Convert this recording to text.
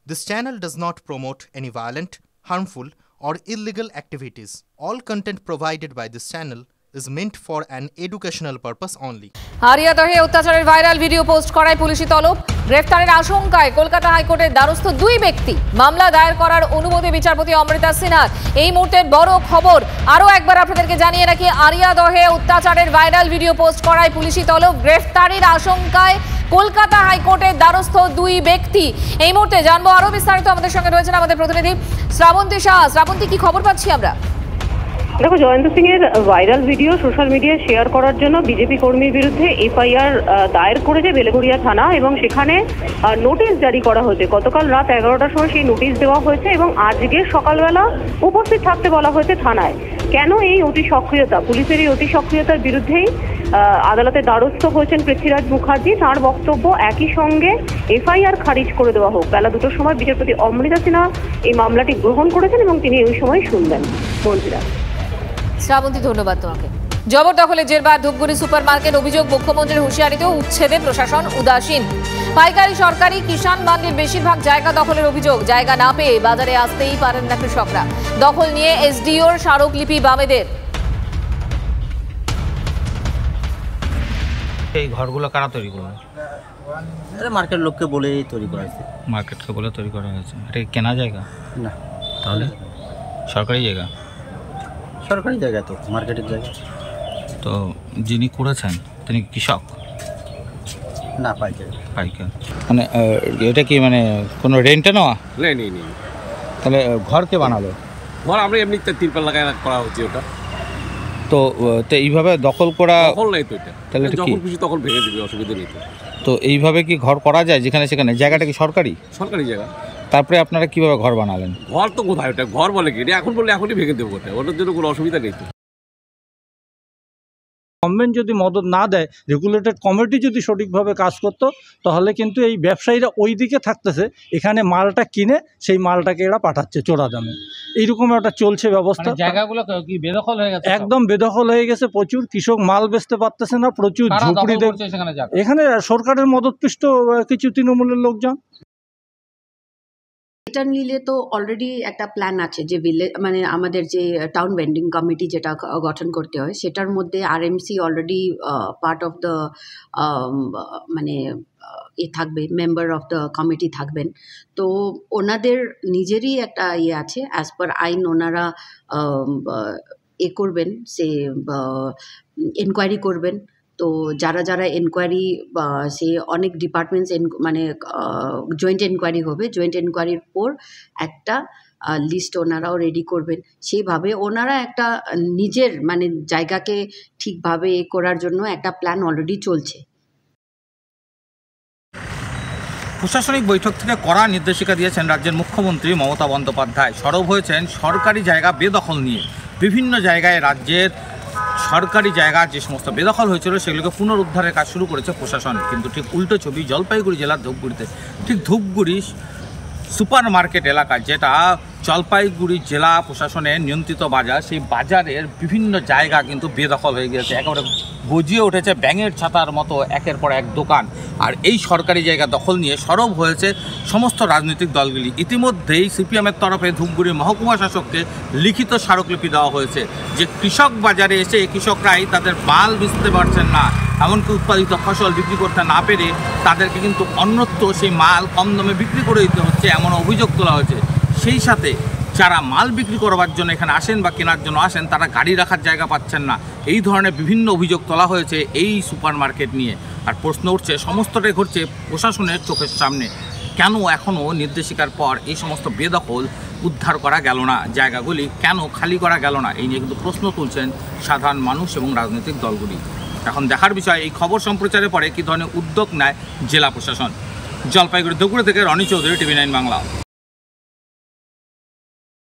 This channel does not promote any violent, harmful, or illegal activities. All content provided by this channel is meant for an educational purpose only. হারিয়াদহে অত্যাচারের viral video post করায় পুলিশি তলব। গ্রেফতারের আশঙ্কায় কলকাতা হাইকোর্টের দ্বারস্থ দুই ব্যক্তি। মামলা দায়ের করার অনুমতি বিচারপতি অমৃতা সিনহার। এই মুহূর্তের বড় খবর আরও একবার আপনাদেরকে জানিয়ে রাখি, হারিয়াদহে অত্যাচারের ভাইরাল ভিডিও পোস্ট করায় পুলিশি তলব। গ্রেফতারের আশঙ্কায় কলকাতা হাইকোর্টের দ্বারস্থ দুই ব্যক্তি। এই মুহূর্তে জানবো আরও বিস্তারিত। আমাদের সঙ্গে রয়েছেন আমাদের প্রতিনিধি শ্রাবন্তী শাহ। শ্রাবন্তী, কি খবর পাচ্ছি আমরা? দেখো, জয়ন্ত সিং এর ভাইরাল ভিডিও সোশ্যাল মিডিয়ায় শেয়ার করার জন্য বিজেপি কর্মীর বিরুদ্ধে এফআইআর দায়ের করেছে বেলেঘরিয়া থানা এবং সেখানে নোটিশ জারি করা হয়েছে। গতকাল রাত 11টার সময় সেই নোটিশ দেওয়া হয়েছে এবং আজকে সকালবেলা উপস্থিত থাকতে বলা হয়েছে থানায়। কেন এই অতি সক্রিয়তা? পুলিশের এই অতি সক্রিয়তার বিরুদ্ধেই আদালতে দ্বারস্থ হয়েছেন পৃথ্বীরাজ মুখার্জি। তাঁর বক্তব্য, একই সঙ্গে এফআইআর খারিজ করে দেওয়া হোক। বেলা 2টার সময় বিচারপতি অমৃতা সিনহা এই মামলাটি গ্রহণ করেছেন এবং তিনি ওই সময় শুনবেন। মন্ত্রীরা। শ্রাবন্তী, ধন্যবাদ তোমাকে। জবরদখলে জেরবার ধূপগুড়ি সুপার মার্কেট। অভিযোগ, মুখ্যমন্ত্রীর হুঁশিয়ারিতেও উচ্ছেদে প্রশাসন উদাসীন। পাইকারি সরকারি কিষাণ মান্ডির বেশিরভাগ জায়গা দখলের অভিযোগ। জায়গা না পেয়ে বাজারে আসতেই পারেন না কৃষকরা। দখল নিয়ে এসডিওর স্মারকলিপি বামেদের। এই ঘরগুলো কারা তৈরি করবে? মার্কেট লোককে বলেই তৈরি করা হয়েছে। মার্কেটকে বলে তৈরি করা হয়েছে। এটা কি কেনা জায়গা? না। তাহলে সরকারি জায়গা? সরকারি জায়গা তো, মার্কেটের জায়গা। তো যিনি করেছেন তিনি কৃষক? না, পাইকার। পাইকার মানে এটা কি মানে কোনো রেন্টে নেওয়া? নেই। তাহলে ঘর কে বানালো? ঘর আমরা এমনি তিরপাল লাগায় করা হচ্ছে ওটা। তো এইভাবে দখল করা? দখল নাই তো এটা। তাহলে যখন খুশি তখন ভেঙে দিবে, অসুবিধা নেই তো। তো এইভাবে কি ঘর করা যায় যেখানে সেখানে? জায়গাটা কি সরকারি? সরকারি জায়গা। তারপরে আপনারা কিভাবে ঘর বানালেন? ঘর তো কোথায়, ওটা ঘর বলে কি? এটা এখন বললে এখনই ভেঙে দেবো ওটা, ওটার জন্য কোনো অসুবিধা নেই তো। গভর্নমেন্ট যদি মদত না দেয়, রেগুলেটেড কমিটি যদি সঠিকভাবে কাজ করতো, তাহলে কিন্তু এই ব্যবসায়ীরা ওই দিকে থাকতেছে, এখানে মালটা কিনে সেই মালটাকে এরা পাঠাচ্ছে চোরা দামে। এইরকম একটা চলছে ব্যবস্থা। জায়গাগুলো কি বেদখল হয়ে গেছে? একদম বেদখল হয়ে গেছে। প্রচুর কৃষক মাল বেচতে পারতেছে না, প্রচুর ঝুপড়ি। এখানে সরকারের মদতপুষ্ট কিছু তৃণমূলের লোকজন। এটা নিলে তো অলরেডি একটা প্ল্যান আছে যে মানে আমাদের যে টাউন ভেন্ডিং কমিটি যেটা গঠন করতে হয়, সেটার মধ্যে RMC already part of the মানে থাকবে, মেম্বার অফ দ্য কমিটি থাকবেন। তো ওনাদের নিজেরই একটা আছে, অ্যাজ পার আইন ওনারা করবেন, সে এনকোয়ারি করবেন। তো যারা এনকোয়ারি, সে অনেক ডিপার্টমেন্টস মানে জয়েন্ট এনকোয়ারি হবে। জয়েন্ট এনকোয়ারির পর একটা লিস্ট ওনারাও রেডি করবেন। সেইভাবে ওনারা একটা নিজের মানে জায়গাকে ঠিকভাবে করার জন্য একটা প্ল্যান অলরেডি চলছে। প্রশাসনিক বৈঠক থেকে কড়া নির্দেশিকা দিয়েছেন রাজ্যের মুখ্যমন্ত্রী মমতা বন্দ্যোপাধ্যায়। সরব হয়েছেন সরকারি জায়গা বেদখল নিয়ে। বিভিন্ন জায়গায় রাজ্যের সরকারি জায়গা যে সমস্ত বেদখল হয়েছিল সেগুলোকে পুনরুদ্ধারের কাজ শুরু করেছে প্রশাসন। কিন্তু ঠিক উল্টো ছবি জলপাইগুড়ি জেলার ধূপগুড়িতে। ঠিক ধূপগুড়ি সুপার মার্কেট এলাকা, যেটা জলপাইগুড়ি জেলা প্রশাসনের নিয়ন্ত্রিত বাজার, সেই বাজারের বিভিন্ন জায়গা কিন্তু বেদখল হয়ে গিয়েছে। একেবারে গজিয়ে উঠেছে ব্যাঙের ছাতার মতো একের পর এক দোকান। আর এই সরকারি জায়গা দখল নিয়ে সরব হয়েছে সমস্ত রাজনৈতিক দলগুলি। ইতিমধ্যেই সিপিএমের তরফে ধূপগুড়ি মহকুমা শাসককে লিখিত স্মারকলিপি দেওয়া হয়েছে যে কৃষক বাজারে এসে কৃষকরাই তাদের মাল বেচতে পারছেন না, এমনকি উৎপাদিত ফসল বিক্রি করতে না পেরে তাদেরকে কিন্তু অন্যত্র সেই মাল কম দামে বিক্রি করে দিতে হচ্ছে, এমন অভিযোগ তোলা হয়েছে। সেই সাথে যারা মাল বিক্রি করবার জন্য এখানে আসেন বা কেনার জন্য আসেন, তারা গাড়ি রাখার জায়গা পাচ্ছেন না। এই ধরনের বিভিন্ন অভিযোগ তোলা হয়েছে এই সুপার মার্কেট নিয়ে। আর প্রশ্ন উঠছে, সমস্তটাই ঘটছে প্রশাসনের চোখের সামনে। কেন এখনও নির্দেশিকার পর এই সমস্ত বেদখল উদ্ধার করা গেল না? জায়গাগুলি কেন খালি করা গেল না? এই নিয়ে কিন্তু প্রশ্ন তুলছেন সাধারণ মানুষ এবং রাজনৈতিক দলগুলি। এখন দেখার বিষয় এই খবর সম্প্রচারের পরে কী ধরনের উদ্যোগ নেয় জেলা প্রশাসন। জলপাইগুড়ি ধূপগুড়ি থেকে রনি চৌধুরী, টিভি9 বাংলা।